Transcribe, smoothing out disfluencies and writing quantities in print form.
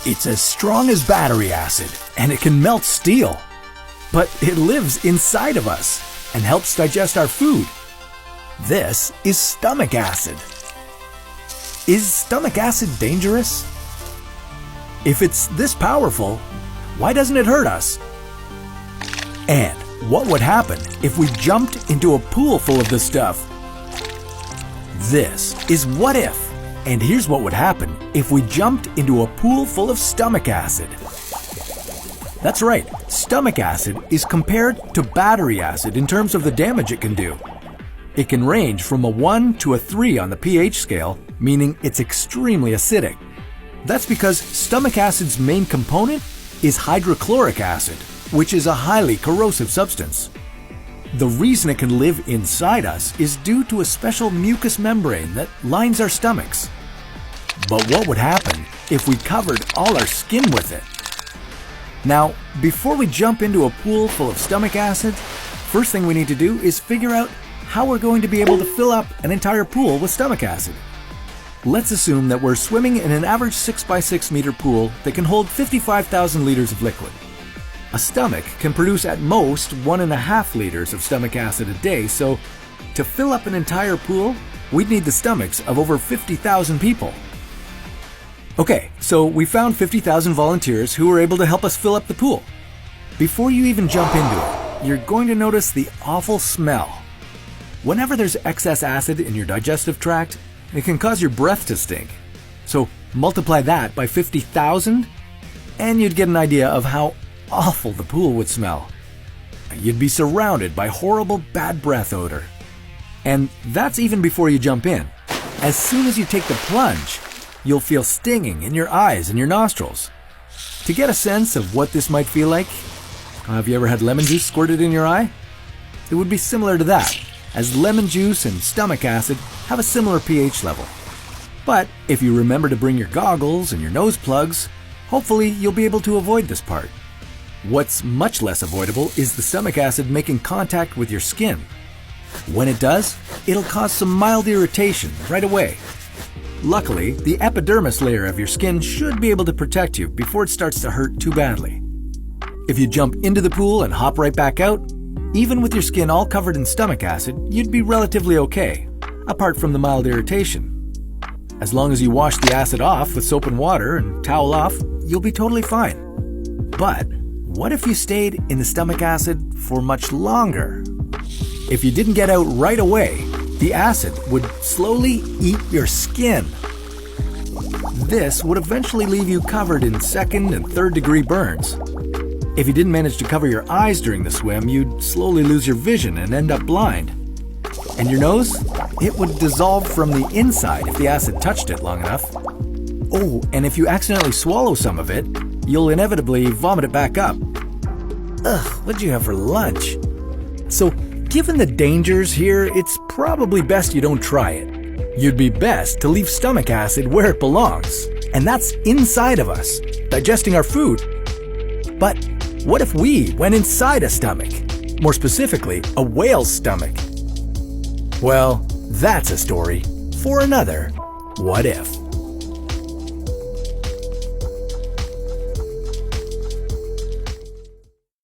It's as strong as battery acid, and it can melt steel. But it lives inside of us and helps digest our food. This is stomach acid. Is stomach acid dangerous? If it's this powerful, why doesn't it hurt us? And what would happen if we jumped into a pool full of this stuff? This is What If. And here's what would happen if we jumped into a pool full of stomach acid. That's right, stomach acid is compared to battery acid in terms of the damage it can do. It can range from a 1 to a 3 on the pH scale, meaning it's extremely acidic. That's because stomach acid's main component is hydrochloric acid, which is a highly corrosive substance. The reason it can live inside us is due to a special mucous membrane that lines our stomachs. But what would happen if we covered all our skin with it? Now, before we jump into a pool full of stomach acid, first thing we need to do is figure out how we're going to be able to fill up an entire pool with stomach acid. Let's assume that we're swimming in an average 6 by 6 meter pool that can hold 55,000 liters of liquid. A stomach can produce at most 1.5 liters of stomach acid a day, so to fill up an entire pool, we'd need the stomachs of over 50,000 people. Okay, so we found 50,000 volunteers who were able to help us fill up the pool. Before you even jump into it, you're going to notice the awful smell. Whenever there's excess acid in your digestive tract, it can cause your breath to stink. So multiply that by 50,000, and you'd get an idea of how awful the pool would smell. You'd be surrounded by horrible bad breath odor. And that's even before you jump in. As soon as you take the plunge, you'll feel stinging in your eyes and your nostrils. To get a sense of what this might feel like, have you ever had lemon juice squirted in your eye? It would be similar to that, as lemon juice and stomach acid have a similar pH level. But if you remember to bring your goggles and your nose plugs, hopefully you'll be able to avoid this part. What's much less avoidable is the stomach acid making contact with your skin. When it does, it'll cause some mild irritation right away. Luckily, the epidermis layer of your skin should be able to protect you before it starts to hurt too badly. If you jump into the pool and hop right back out, even with your skin all covered in stomach acid, you'd be relatively okay, apart from the mild irritation. As long as you wash the acid off with soap and water and towel off, you'll be totally fine. But what if you stayed in the stomach acid for much longer? If you didn't get out right away, the acid would slowly eat your skin. This would eventually leave you covered in 2nd and 3rd degree burns. If you didn't manage to cover your eyes during the swim, you'd slowly lose your vision and end up blind. And your nose? It would dissolve from the inside if the acid touched it long enough. Oh, and if you accidentally swallow some of it, you'll inevitably vomit it back up. Ugh, what'd you have for lunch? So, given the dangers here, it's probably best you don't try it. You'd be best to leave stomach acid where it belongs, and that's inside of us, digesting our food. But what if we went inside a stomach? More specifically, a whale's stomach? Well, that's a story for another What If.